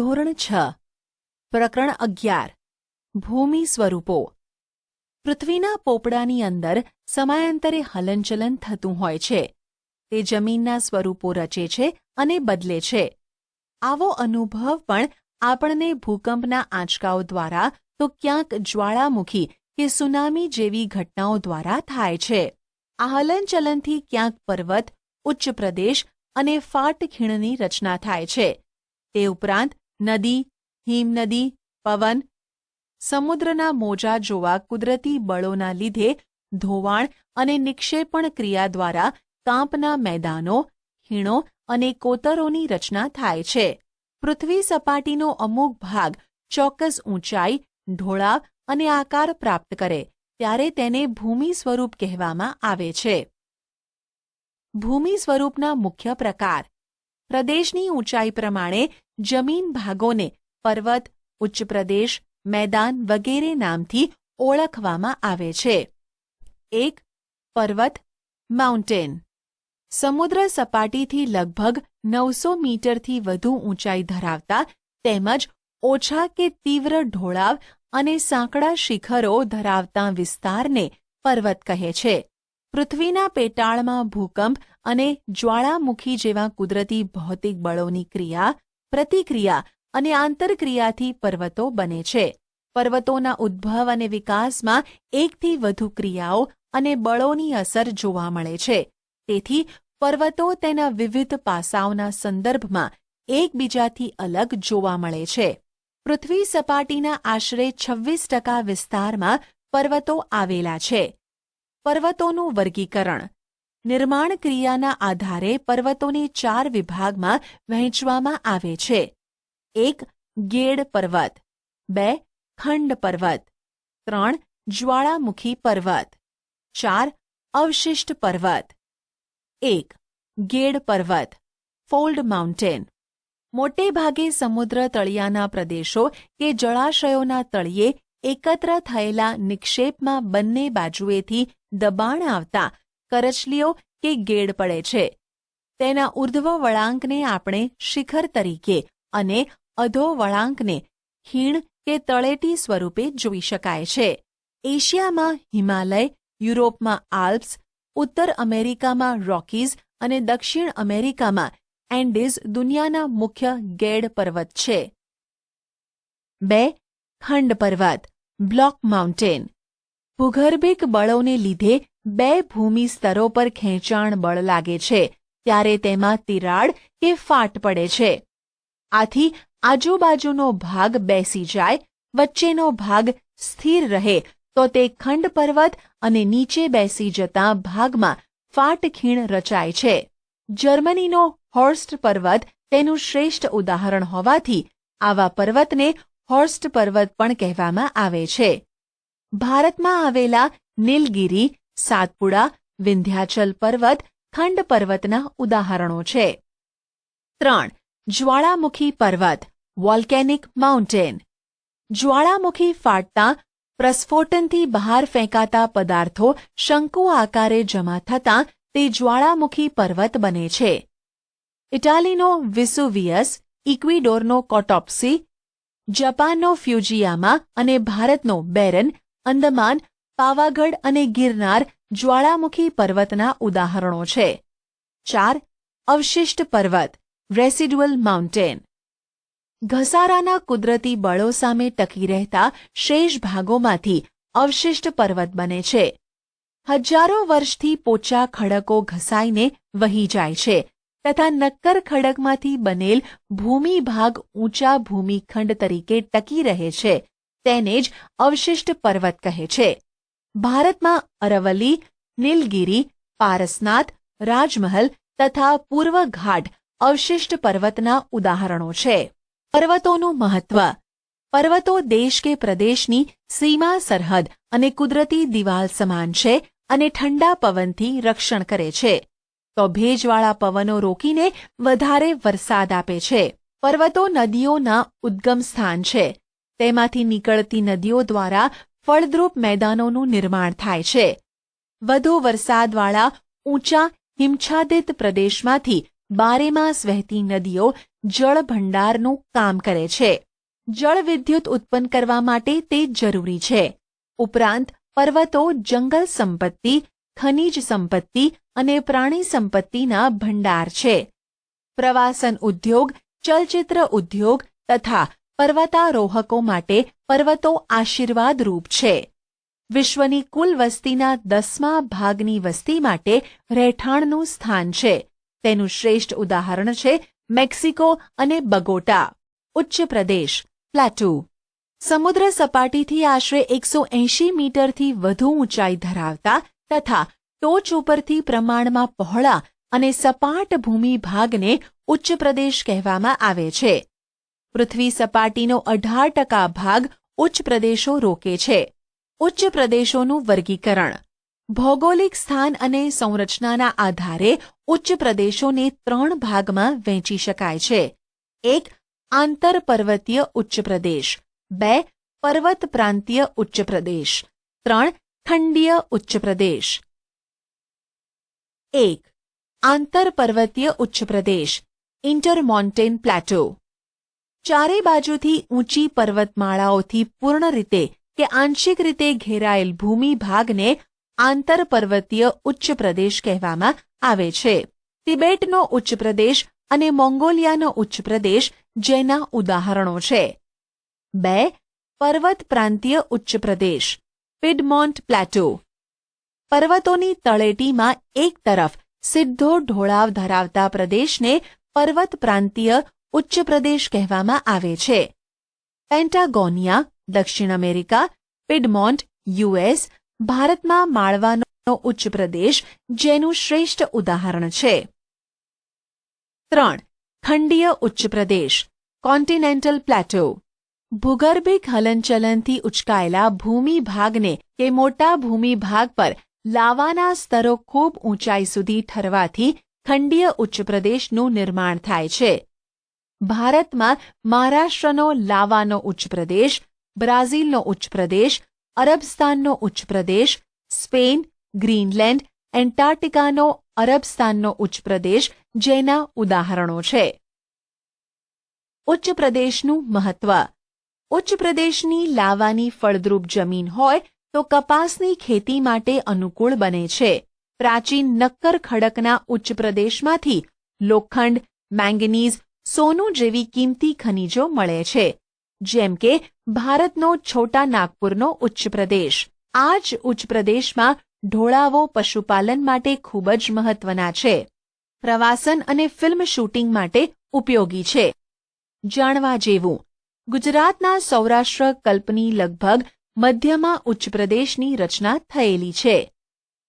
ધોરણ 6 પ્રકરણ 11 ભૂમિ સ્વરૂપો. પૃથ્વીના પોપડાની અંદર સમયાંતરે હલનચલન થતું હોય છે. તે જમીનના સ્વરૂપો રચે છે અને બદલે છે. આવો અનુભવ પણ આપણને ભૂકંપના આંચકાઓ દ્વારા તો ક્યાંક જ્વાળામુખી કે સુનામી જેવી ઘટનાઓ દ્વારા થાય છે. આ હલનચલનથી ક્યાંક પર્વત, ઉચ્ચ પ્રદેશ અને ફાટ ખીણની રચના થાય છે. તે ઉપરાંત નદી, હિમનદી, પવન, સમુદ્રના મોજા જોવા કુદરતી બળોના લીધે ધોવાણ અને નિક્ષેપણ ક્રિયા દ્વારા કાંપના મેદાનો, ખીણો અને કોતરોની રચના થાય છે. પૃથ્વી સપાટીનો અમુક ભાગ ચોક્કસ ઊંચાઈ, ઢોળાવ અને આકાર પ્રાપ્ત કરે ત્યારે તેને ભૂમિ સ્વરૂપ કહેવામાં આવે છે. ભૂમિ સ્વરૂપના મુખ્ય પ્રકાર. પ્રદેશની ઊંચાઈ પ્રમાણે જમીન ભાગોને પર્વત, ઉચ્ચ પ્રદેશ, મેદાન વગેરે નામથી ઓળખવામાં આવે છે. 1. પર્વત, માઉન્ટેન. સમુદ્ર સપાટીથી લગભગ 900 મીટરથી વધુ ઊંચાઈ ધરાવતા તેમજ ઓછા કે તીવ્ર ઢોળાવ અને સાંકડા શિખરો ધરાવતા વિસ્તારને પર્વત કહે છે. પૃથ્વીના પેટાળમાં ભૂકંપ અને જ્વાળામુખી જેવા કુદરતી ભૌતિક બળોની ક્રિયા, પ્રતિક્રિયા અને આંતરક્રિયાથી પર્વતો બને છે. પર્વતોના ઉદ્ભવ અને વિકાસમાં એકથી વધુ ક્રિયાઓ અને બળોની અસર જોવા મળે છે. તેથી પર્વતો તેના વિવિધ પાસાઓના સંદર્ભમાં એકબીજાથી અલગ જોવા મળે છે. પૃથ્વી સપાટીના આશરે 26% વિસ્તારમાં પર્વતો આવેલા છે. પર્વતોનું વર્ગીકરણ. નિર્માણ ક્રિયાના આધારે પર્વતોને 4 વિભાગમાં વહેંચવામાં આવે છે. 1. ગેડ પર્વત. 2. ખંડ પર્વત. 3. જ્વાળામુખી પર્વત. 4. અવશિષ્ટ પર્વત. 1. ગેડ પર્વત, ફોલ્ડ માઉન્ટેન. મોટે ભાગે સમુદ્ર તળિયાના પ્રદેશો કે જળાશયોના તળિયે એકત્ર થયેલા નિક્ષેપમાં બંને બાજુએથી દબાણ આવતા કરચલીઓ કે ગેડ પડે છે. તેના ઉર્ધ્વ વળાંકને આપણે શિખર તરીકે અને અધો વળાંકને ખીણ કે તળેટી સ્વરૂપે જોઈ શકાય છે. એશિયામાં હિમાલય, યુરોપમાં આલ્પ્સ, ઉત્તર અમેરિકામાં રોકીઝ અને દક્ષિણ અમેરિકામાં એન્ડીઝ દુનિયાના મુખ્ય ગેડ પર્વત છે. 2. ખંડ પર્વત, બ્લોક માઉન્ટેન. ભૂગર્ભિક બળોને લીધે 2 ભૂમિ સ્તરો પર ખેંચાણ બળ લાગે છે ત્યારે તેમાં તિરાડ કે ફાટ પડે છે. આથી આજુબાજુનો ભાગ બેસી જાય, વચ્ચેનો ભાગ સ્થિર રહે તો તે ખંડ પર્વત અને નીચે બેસી જતા ભાગમાં ફાટ ખીણ રચાય છે. જર્મનીનો હોર્સ્ટ પર્વત તેનું શ્રેષ્ઠ ઉદાહરણ હોવાથી આવા પર્વતને હોર્સ્ટ પર્વત પણ કહેવામાં આવે છે. ભારતમાં આવેલા નીલગિરી, સાતપુડા, વિંધ્યાચલ પર્વત ખંડ પર્વતના ઉદાહરણો છે. 3. જ્વાળામુખી પર્વત, વોલ્કેનિક માઉન્ટેન. જ્વાળામુખી ફાટતા પ્રસ્ફોટનથી બહાર ફેંકાતા પદાર્થો શંકુ આકારે જમા થતાં તે જ્વાળામુખી પર્વત બને છે. ઇટાલીનો વિસુવિયસ, ઇક્વિડોરનો કોટોપ્સી, જાપાનનો ફ્યુજીયામા અને ભારતનો બેરન, અંદમાન, પાવાગઢ અને ગિરનાર જ્વાળામુખી પર્વતના ઉદાહરણો છે. 4. અવશિષ્ટ પર્વત, રેસિડ્યુઅલ માઉન્ટેન. ઘસારાના કુદરતી બળો સામે ટકી રહેતા શેષ ભાગોમાંથી અવશિષ્ટ પર્વત બને છે. હજારો વર્ષથી પોચા ખડકો ઘસાઈને વહી જાય છે તથા નક્કર ખડકમાંથી બનેલ ભૂમિ ભાગ ઊંચા ભૂમિખંડ તરીકે ટકી રહે છે. તેને જ અવશિષ્ટ પર્વત કહે છે. ભારતમાં અરવલ્લી, નીલગિરી, પારસનાથ, રાજમહલ તથા પૂર્વ ઘાટ અવશિષ્ટ પર્વતના ઉદાહરણો છે. પર્વતોનું મહત્વ. પર્વતો દેશ કે પ્રદેશની સીમા સરહદ અને કુદરતી દિવાલ સમાન છે અને ઠંડા પવનથી રક્ષણ કરે છે. તો ભેજવાળા પવનો રોકીને વધારે વરસાદ આપે છે. પર્વતો નદીઓના ઉદ્ગમ સ્થાન છે. તેમાંથી નીકળતી નદીઓ દ્વારા ફળદ્રુપ મેદાનોનું નિર્માણ થાય છે. વધુ વરસાદવાળા ઊંચા હિમછાદિત પ્રદેશમાંથી બારેમાસ વહેતી નદીઓ જળ ભંડારનું કામ કરે છે. જળ વિદ્યુત ઉત્પન્ન કરવા માટે તે જરૂરી છે. ઉપરાંત પર્વતો જંગલ સંપત્તિ, ખનિજ સંપત્તિ અને પ્રાણી સંપત્તિના ભંડાર છે. પ્રવાસન ઉદ્યોગ, ચલચિત્ર ઉદ્યોગ તથા પર્વતારોહકો માટે પર્વતો આશીર્વાદરૂપ છે. વિશ્વની કુલ વસ્તીના 10મા ભાગની વસ્તી માટે રહેઠાણનું સ્થાન છે. તેનું શ્રેષ્ઠ ઉદાહરણ છે મેક્સિકો અને બગોટા. ઉચ્ચ પ્રદેશ, પ્લાટુ. સમુદ્ર સપાટીથી આશરે 180 મીટરથી વધુ ઊંચાઈ ધરાવતા તથા ટોચ ઉપરથી પ્રમાણમાં પહોળા અને સપાટ ભૂમિ ભાગને ઉચ્ચ પ્રદેશ કહેવામાં આવે છે. પૃથ્વી સપાટીનો 18% ભાગ ઉચ્ચ પ્રદેશો રોકે છે. ઉચ્ચ પ્રદેશોનું વર્ગીકરણ. ભૌગોલિક સ્થાન અને સંરચનાના આધારે ઉચ્ચ પ્રદેશોને 3 ભાગમાં વહેંચી શકાય છે. 1. આંતરપર્વતીય ઉચ્ચ પ્રદેશ. 2. પર્વત પ્રાંતીય ઉચ્ચ પ્રદેશ. 3. ખંડીય ઉચ્ચ પ્રદેશ. 1. આંતરપર્વતીય ઉચ્ચ પ્રદેશ, ઇન્ટરમોન્ટેન પ્લેટો. ચારે બાજુથી ઊંચી પર્વતમાળાઓથી પૂર્ણ રીતે કે આંશિક રીતે ઘેરાયેલ ભૂમિ ભાગને આંતરપર્વતીય ઉચ્ચ પ્રદેશ કહેવામાં આવે છે. તિબેટનો ઉચ્ચ પ્રદેશ અને મોંગોલિયાનો ઉચ્ચ પ્રદેશ જેના ઉદાહરણો છે. 2. પર્વત પ્રાંતીય ઉચ્ચ પ્રદેશ, પિડમોન્ટ પ્લેટો. પર્વતોની તળેટીમાં એક તરફ સીધો ઢોળાવ ધરાવતા પ્રદેશને પર્વત પ્રાંતીય ઉચ્ચ પ્રદેશ કહેવામાં આવે છે. પેન્ટાગોનિયા, દક્ષિણ અમેરિકા, પિડમોન્ટ, યુએસ, ભારતમાં માળવાનો ઉચ્ચ પ્રદેશ જેનું શ્રેષ્ઠ ઉદાહરણ છે. 3. ખંડીય ઉચ્ચ પ્રદેશ, કોન્ટિનેન્ટલ પ્લેટો. ભૂગર્ભિક હલનચલનથી ઉચકાયેલા ભૂમિ ભાગને કે મોટા ભૂમિ ભાગ પર લાવાના સ્તરો ખૂબ ઊંચાઈ સુધી ઠરવાથી ખંડીય ઉચ્ચ પ્રદેશનું નિર્માણ થાય છે. ભારતમાં મહારાષ્ટ્રનો લાવાનો ઉચ્ચ પ્રદેશ, બ્રાઝિલનો ઉચ્ચ પ્રદેશ, અરબસ્તાનનો ઉચ્ચ પ્રદેશ, સ્પેન, ગ્રીનલેન્ડ, એન્ટાર્કટિકાનો અરબસ્તાનનો ઉચ્ચ પ્રદેશ જેના ઉદાહરણો છે. ઉચ્ચ પ્રદેશનું મહત્વ. ઉચ્ચ પ્રદેશની લાવાની ફળદ્રુપ જમીન હોય તો કપાસની ખેતી માટે અનુકૂળ બને છે. પ્રાચીન નક્કર ખડકના ઉચ્ચ પ્રદેશમાંથી લોખંડ, મેંગનીઝ, સોનું જેવી કિંમતી ખનિજો મળે છે. જેમ કે ભારતનો છોટા નાગપુરનો ઉચ્ચ પ્રદેશ. આ જ ઉચ્ચ પ્રદેશમાં ઢોળાવો પશુપાલન માટે ખૂબ જ મહત્વના છે. પ્રવાસન અને ફિલ્મ શૂટિંગ માટે ઉપયોગી છે. જાણવા જેવું. ગુજરાતના સૌરાષ્ટ્ર કલ્પની લગભગ મધ્યમાં ઉચ્ચ પ્રદેશની રચના થયેલી છે.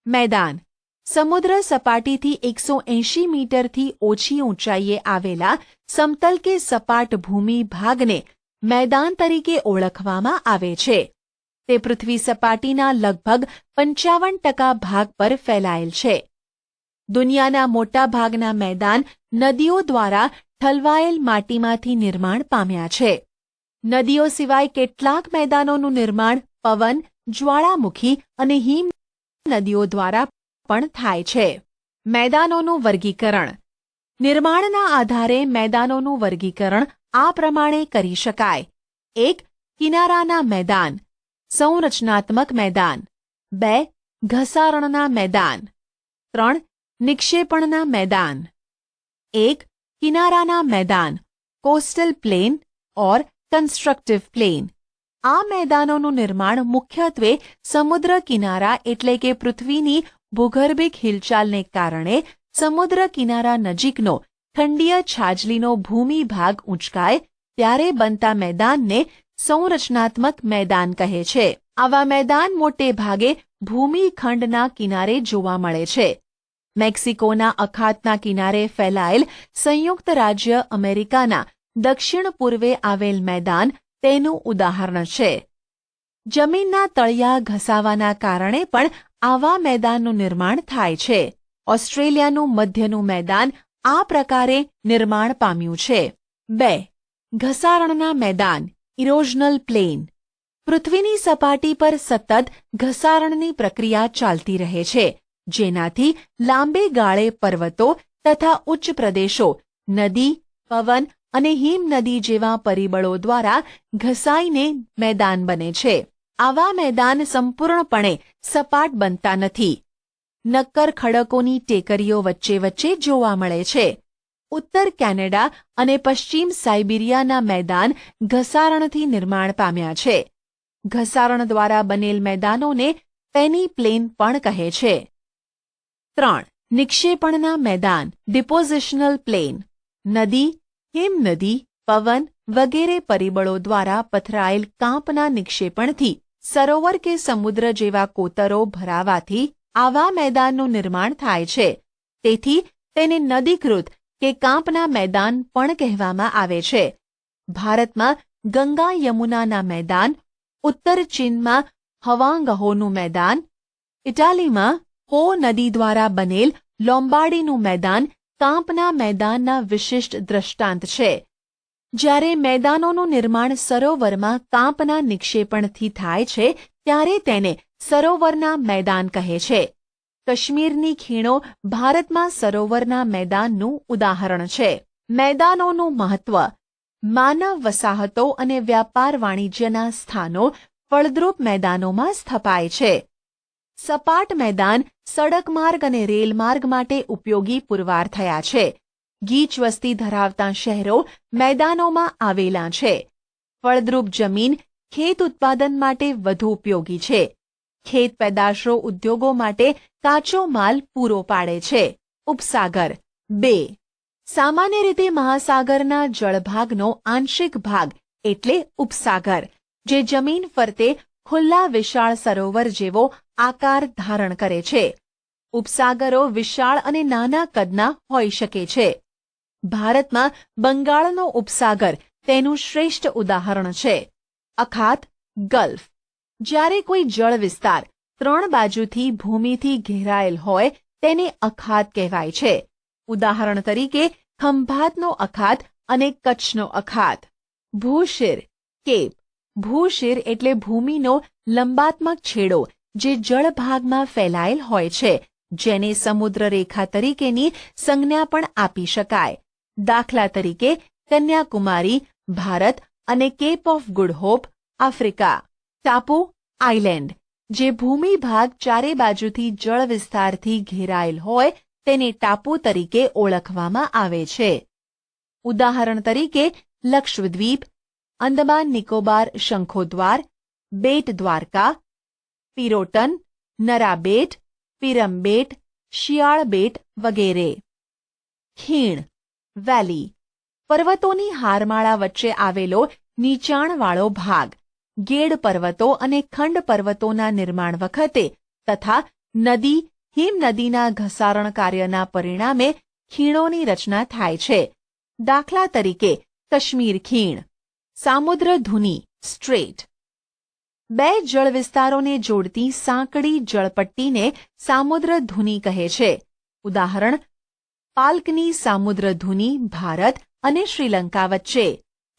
મેદાન. સમુદ્ર સપાટીથી 180 મીટરથી ઓછી ઊંચાઈએ આવેલા સમતલ કે સપાટ ભૂમિ ભાગને મેદાન તરીકે ઓળખવામાં આવે છે. તે પૃથ્વી સપાટીના લગભગ 55% ભાગ પર ફેલાયેલ છે. દુનિયાના મોટા ભાગના મેદાન નદીઓ દ્વારા ઠલવાયેલ માટીમાંથી નિર્માણ પામ્યા છે. નદીઓ સિવાય કેટલાક મેદાનોનું નિર્માણ પવન, જ્વાળામુખી અને હિમ નદીઓ દ્વારા પણ થાય છે. મેદાનોનું વર્ગીકરણ. નિર્માણના આધારે મેદાનોનું વર્ગીકરણ આ પ્રમાણે કરી શકાય. 1. કિનારાના મેદાન, સંરચનાત્મક મેદાન. 2. ઘસારણના મેદાન. 3. નિક્ષેપણના મેદાન. 1. કિનારાના મેદાન, કોસ્ટલ પ્લેન ઓર કન્સ્ટ્રક્ટિવ પ્લેન. આ મેદાનોનું નિર્માણ મુખ્યત્વે સમુદ્ર કિનારા એટલે કે પૃથ્વીની ભૂગર્ભિક હિલચાલને કારણે સમુદ્ર કિનારા નજીકનો ખંડીય છાજલીનો ભૂમિ ભાગ ઊંચકાય ત્યારે બનતા મેદાનને સંરચનાત્મક મેદાન કહે છે. આવા મેદાન મોટે ભાગે ભૂમિખંડના કિનારે જોવા મળે છે. મેક્સિકોના અખાતના કિનારે ફેલાયેલ સંયુક્ત રાજ્ય અમેરિકાના દક્ષિણ પૂર્વે આવેલ મેદાન તેનું ઉદાહરણ છે. જમીનના તળિયા ઘસાવાના કારણે પણ આવા મેદાનનું નિર્માણ થાય છે. ઓસ્ટ્રેલિયાનું મધ્યનું મેદાન આ પ્રકારે નિર્માણ પામ્યું છે. 2. ઘસારણના મેદાન, ઇરોઝનલ પ્લેન. પૃથ્વીની સપાટી પર સતત ઘસારણની પ્રક્રિયા ચાલતી રહે છે, જેનાથી લાંબે ગાળે પર્વતો તથા ઉચ્ચ પ્રદેશો નદી, પવન અને હિમનદી જેવા પરિબળો દ્વારા ઘસાઈને મેદાન બને છે. આવા મેદાન સંપૂર્ણપણે સપાટ બનતા નથી. નક્કર ખડકોની ટેકરીઓ વચ્ચે વચ્ચે જોવા મળે છે. ઉત્તર કેનેડા અને પશ્ચિમ સાઇબિરિયાના મેદાન ઘસારણથી નિર્માણ પામ્યા છે. ઘસારણ દ્વારા બનેલ મેદાનોને પેની પ્લેન પણ કહે છે. 3. નિક્ષેપણના મેદાન ડિપોઝિશનલ પ્લેન. નદી, હિમનદી, પવન વગેરે પરિબળો દ્વારા પથરાયેલ કાંપના નિક્ષેપણથી સરોવર કે સમુદ્ર જેવા કોતરો ભરાવાથી આવા મેદાનનું નિર્માણ થાય છે. તેથી તેને નદીકૃત કે કાંપના મેદાન પણ કહેવામાં આવે છે. ભારતમાં ગંગા યમુનાના મેદાન, ઉત્તર ચીનમાં હવાંગહોનું મેદાન, ઇટાલીમાં હો નદી દ્વારા બનેલ લોમ્બાર્ડીનું મેદાન કાંપના મેદાનના વિશિષ્ટ દ્રષ્ટાંત છે. જ્યારે મેદાનોનું નિર્માણ સરોવરમાં કાંપના નિક્ષેપણથી થાય છે ત્યારે તેને સરોવરના મેદાન કહે છે. કાશ્મીરની ખીણો ભારતમાં સરોવરના મેદાનનું ઉદાહરણ છે. મેદાનોનું મહત્વ. માનવ વસાહતો અને વ્યાપાર વાણિજ્યના સ્થાનો ફળદ્રુપ મેદાનોમાં સ્થપાય છે. સપાટ મેદાન સડક માર્ગ અને રેલ માર્ગ માટે ઉપયોગી પુરવાર થયા છે. ગીચ વસ્તી ધરાવતા શહેરો મેદાનોમાં આવેલા છે. ફળદ્રુપ જમીન ખેત ઉત્પાદન માટે વધુ ઉપયોગી છે. ખેત પેદાશો ઉદ્યોગો માટે કાચો માલ પૂરો પાડે છે. ઉપસાગર. 2. સામાન્ય રીતે મહાસાગરના જળભાગનો આંશિક ભાગ એટલે ઉપસાગર, જે જમીન ફરતે ખુલ્લા વિશાળ સરોવર જેવો આકાર ધારણ કરે છે. ઉપસાગરો વિશાળ અને નાના કદના હોઈ શકે છે. ભારતમાં બંગાળનો ઉપસાગર તેનું શ્રેષ્ઠ ઉદાહરણ છે. અખાત, ગલ્ફ. જ્યારે કોઈ જળ વિસ્તાર 3 બાજુથી ભૂમિથી ઘેરાયેલ હોય તેને અખાત કહેવાય છે. ઉદાહરણ તરીકે ખંભાતનો અખાત અને કચ્છનો અખાત. ભૂશિર, કેપ. ભૂશિર એટલે ભૂમિનો લંબાત્મક છેડો જે જળભાગમાં ફેલાયેલ હોય છે, જેને સમુદ્ર રેખા તરીકેની સંજ્ઞા પણ આપી શકાય. દાખલા તરીકે કન્યાકુમારી, ભારત અને cape of good hope, Africa. ટાપુ, આઇલેન્ડ. જે ભૂમિ ભાગ ચારે બાજુથી જળ વિસ્તારથી ઘેરાયેલ હોય તેને ટાપુ તરીકે ઓળખવામાં આવે છે. ઉદાહરણ તરીકે લક્ષદ્વીપ, અંદમાન નિકોબાર શંખોદ્વાર, બેટ દ્વારકા, પિરોટન, નરાબેટ, પિરમબેટ, શિયાળ બેટ વગેરે. ખીણ, વેલી. પર્વતોની હારમાળા વચ્ચે આવેલો નીચાણવાળો ભાગ. ગેડ પર્વતો અને ખંડ પર્વતોના નિર્માણ વખતે તથા નદી, હિમનદીના ઘસારણ કાર્યના પરિણામે ખીણોની રચના થાય છે. દાખલા તરીકે કાશ્મીર ખીણ. સામુદ્ર ધુની, સ્ટ્રેટ. 2 જળ વિસ્તારોને જોડતી સાંકડી જળપટ્ટીને સામુદ્ર ધુની કહે છે. ઉદાહરણ પાલ્કની સામુદ્ર ધુની ભારત અને શ્રીલંકા વચ્ચે.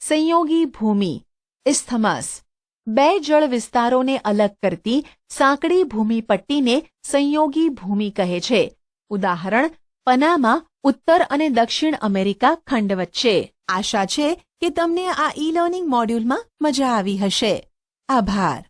સંયોગી ભૂમિ, ઇસ્થમસ. 2 જળ વિસ્તારોને અલગ કરતી સાંકડી ભૂમિ પટ્ટીને સંયોગી ભૂમિ કહે છે. ઉદાહરણ પનામા ઉત્તર અને દક્ષિણ અમેરિકા ખંડ વચ્ચે. આશા છે કે તમને આ ઈ લર્નિંગ મોડ્યુલમાં મજા આવી હશે. આભાર.